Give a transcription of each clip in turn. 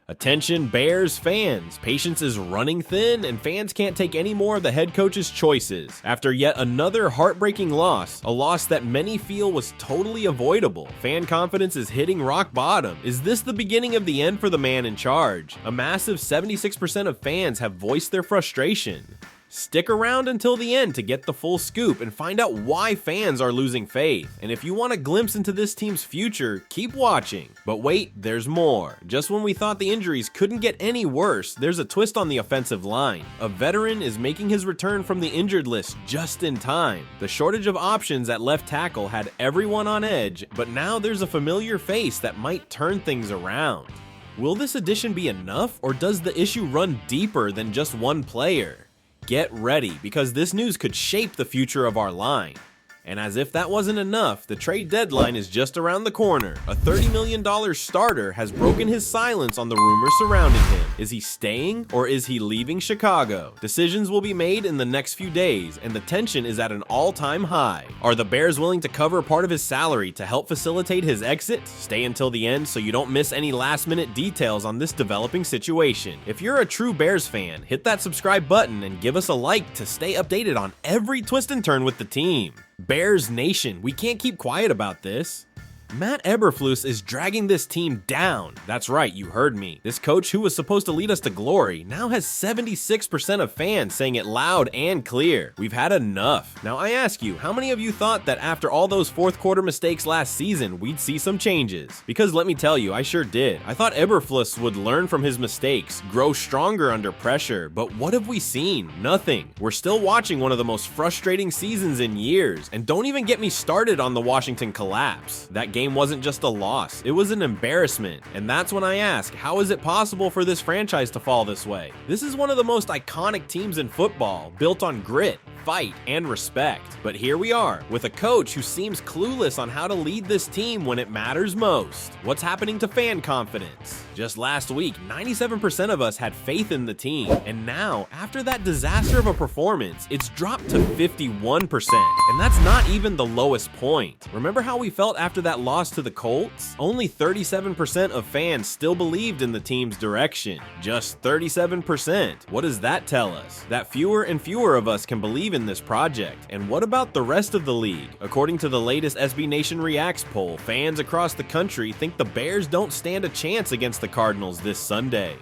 Attention Bears fans, patience is running thin and fans can't take any more of the head coach's choices. After yet another heartbreaking loss, a loss that many feel was totally avoidable, fan confidence is hitting rock bottom. Is this the beginning of the end for the man in charge? A massive 76% of fans have voiced their frustration. Stick around until the end to get the full scoop and find out why fans are losing faith. And if you want a glimpse into this team's future, keep watching. But wait, there's more. Just when we thought the injuries couldn't get any worse, there's a twist on the offensive line. A veteran is making his return from the injured list just in time. The shortage of options at left tackle had everyone on edge, but now there's a familiar face that might turn things around. Will this addition be enough, or does the issue run deeper than just one player? Get ready, because this news could shape the future of our line. And as if that wasn't enough, the trade deadline is just around the corner. A $30 million starter has broken his silence on the rumors surrounding him. Is he staying or is he leaving Chicago? Decisions will be made in the next few days, and the tension is at an all-time high. Are the Bears willing to cover part of his salary to help facilitate his exit? Stay until the end so you don't miss any last-minute details on this developing situation. If you're a true Bears fan, hit that subscribe button and give us a like to stay updated on every twist and turn with the team. Bears Nation, we can't keep quiet about this. Matt Eberflus is dragging this team down. That's right, you heard me. This coach who was supposed to lead us to glory now has 76% of fans saying it loud and clear. We've had enough. Now I ask you, how many of you thought that after all those fourth quarter mistakes last season, we'd see some changes? Because let me tell you, I sure did. I thought Eberflus would learn from his mistakes, grow stronger under pressure, but what have we seen? Nothing. We're still watching one of the most frustrating seasons in years, and don't even get me started on the Washington collapse. That game wasn't just a loss, it was an embarrassment. And that's when I ask, how is it possible for this franchise to fall this way? This is one of the most iconic teams in football, built on grit, fight, and respect. But here we are, with a coach who seems clueless on how to lead this team when it matters most. What's happening to fan confidence? Just last week, 97% of us had faith in the team, and now, after that disaster of a performance, it's dropped to 51%. And that's not even the lowest point. Remember how we felt after that loss to the Colts? Only 37% of fans still believed in the team's direction. Just 37%. What does that tell us? That fewer and fewer of us can believe in this project. And what about the rest of the league? According to the latest SB Nation Reacts poll, fans across the country think the Bears don't stand a chance against the Cardinals this Sunday.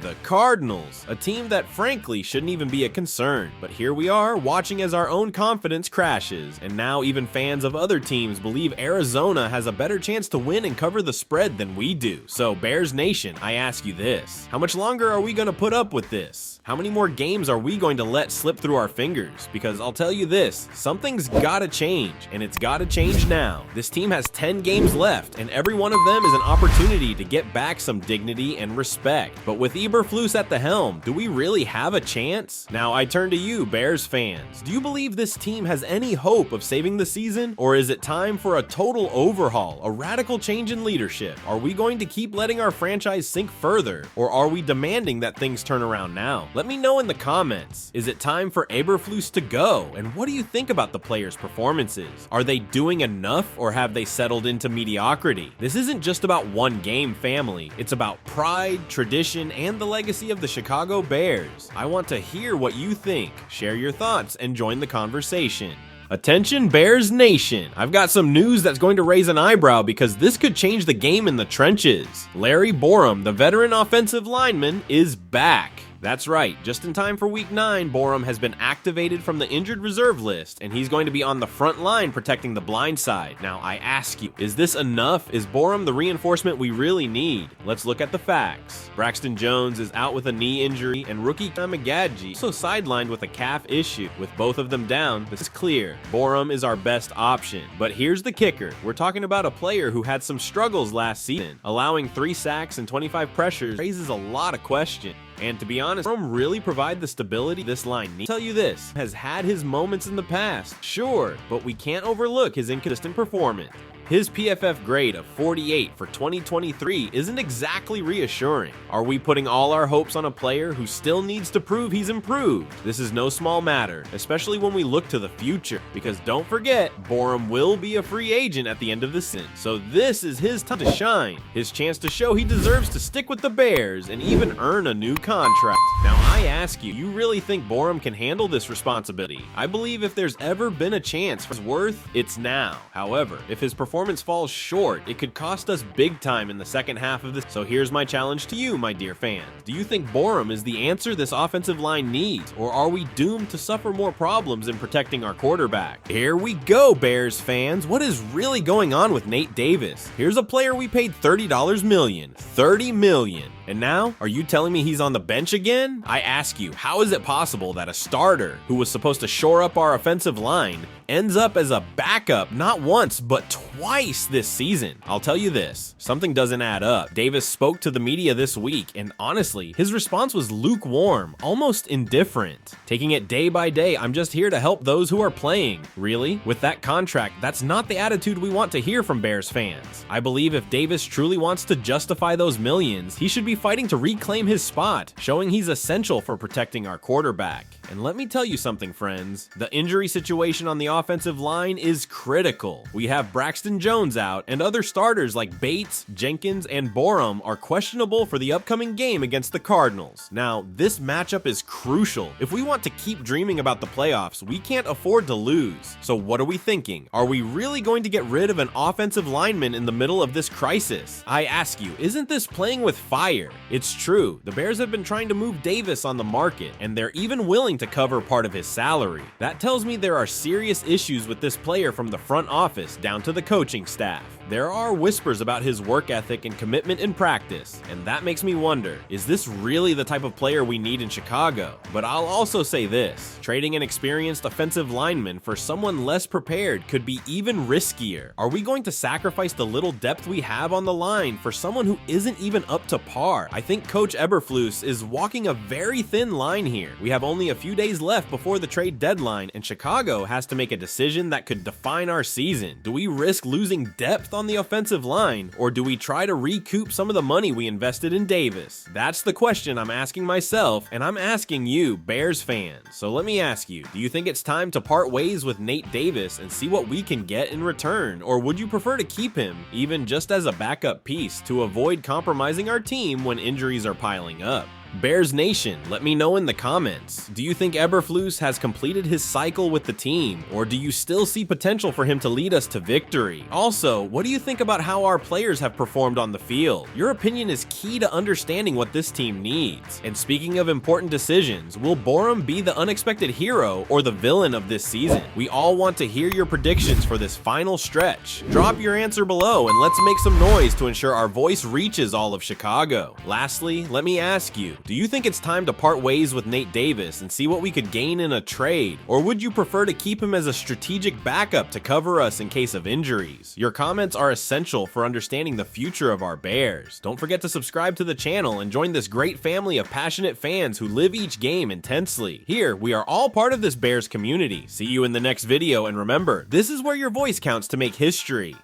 The Cardinals, a team that frankly shouldn't even be a concern, but here we are watching as our own confidence crashes, and now even fans of other teams believe Arizona has a better chance to win and cover the spread than we do. So Bears Nation, I ask you this, how much longer are we going to put up with this? How many more games are we going to let slip through our fingers? Because I'll tell you this, something's gotta change, and it's gotta change now. This team has 10 games left, and every one of them is an opportunity to get back some dignity and respect. But with Eberflus at the helm, do we really have a chance? Now I turn to you, Bears fans. Do you believe this team has any hope of saving the season? Or is it time for a total overhaul, a radical change in leadership? Are we going to keep letting our franchise sink further? Or are we demanding that things turn around now? Let me know in the comments. Is it time for Eberflus to go? And what do you think about the players' performances? Are they doing enough, or have they settled into mediocrity? This isn't just about one game, family. It's about pride, tradition, and the legacy of the Chicago Bears. I want to hear what you think. Share your thoughts and join the conversation. Attention Bears Nation, I've got some news that's going to raise an eyebrow because this could change the game in the trenches. Larry Borom, the veteran offensive lineman, is back. That's right, just in time for Week 9, Borom has been activated from the injured reserve list, and he's going to be on the front line protecting the blind side. Now, I ask you, is this enough? Is Borom the reinforcement we really need? Let's look at the facts. Braxton Jones is out with a knee injury, and rookie Magaji also sidelined with a calf issue. With both of them down, this is clear. Borom is our best option. But here's the kicker. We're talking about a player who had some struggles last season. Allowing 3 sacks and 25 pressures raises a lot of questions. And to be honest, Borom really provide the stability this line needs. I'll tell you this, has had his moments in the past, sure, but we can't overlook his inconsistent performance. His PFF grade of 48 for 2023 isn't exactly reassuring. Are we putting all our hopes on a player who still needs to prove he's improved? This is no small matter, especially when we look to the future, because don't forget, Borom will be a free agent at the end of the season, so this is his time to shine, his chance to show he deserves to stick with the Bears and even earn a new contract. Now I ask you, you really think Borom can handle this responsibility? I believe if there's ever been a chance for his worth, it's now. However, if his performance falls short, it could cost us big time in the second half of this. So here's my challenge to you, my dear fans. Do you think Borom is the answer this offensive line needs, or are we doomed to suffer more problems in protecting our quarterback? Here we go, Bears fans. What is really going on with Nate Davis? Here's a player we paid $30 million. $30 million. And now, are you telling me he's on the bench again? I ask you, how is it possible that a starter who was supposed to shore up our offensive line ends up as a backup not once but twice this season? I'll tell you this, something doesn't add up. Davis spoke to the media this week, and honestly, his response was lukewarm, almost indifferent. Taking it day by day, I'm just here to help those who are playing. Really? With that contract, that's not the attitude we want to hear from Bears fans. I believe if Davis truly wants to justify those millions, he should be fighting to reclaim his spot, showing he's essential for protecting our quarterback. And let me tell you something, friends. The injury situation on the offensive line is critical. We have Braxton Jones out, and other starters like Bates, Jenkins, and Borom are questionable for the upcoming game against the Cardinals. Now, this matchup is crucial. If we want to keep dreaming about the playoffs, we can't afford to lose. So what are we thinking? Are we really going to get rid of an offensive lineman in the middle of this crisis? I ask you, isn't this playing with fire? It's true, the Bears have been trying to move Davis on the market, and they're even willing to cover part of his salary. That tells me there are serious issues with this player from the front office down to the coaching staff. There are whispers about his work ethic and commitment in practice, and that makes me wonder, is this really the type of player we need in Chicago? But I'll also say this, trading an experienced offensive lineman for someone less prepared could be even riskier. Are we going to sacrifice the little depth we have on the line for someone who isn't even up to par? I think Coach Eberflus is walking a very thin line here. We have only a few days left before the trade deadline, and Chicago has to make a decision that could define our season. Do we risk losing depth on the offensive line, or do we try to recoup some of the money we invested in Davis? That's the question I'm asking myself, and I'm asking you, Bears fans. So let me ask you, do you think it's time to part ways with Nate Davis and see what we can get in return, or would you prefer to keep him, even just as a backup piece, to avoid compromising our team when injuries are piling up? Bears Nation, let me know in the comments. Do you think Eberflus has completed his cycle with the team, or do you still see potential for him to lead us to victory? Also, what do you think about how our players have performed on the field? Your opinion is key to understanding what this team needs. And speaking of important decisions, will Borom be the unexpected hero or the villain of this season? We all want to hear your predictions for this final stretch. Drop your answer below and let's make some noise to ensure our voice reaches all of Chicago. Lastly, let me ask you, do you think it's time to part ways with Nate Davis and see what we could gain in a trade? Or would you prefer to keep him as a strategic backup to cover us in case of injuries? Your comments are essential for understanding the future of our Bears. Don't forget to subscribe to the channel and join this great family of passionate fans who live each game intensely. Here, we are all part of this Bears community. See you in the next video, and remember, this is where your voice counts to make history.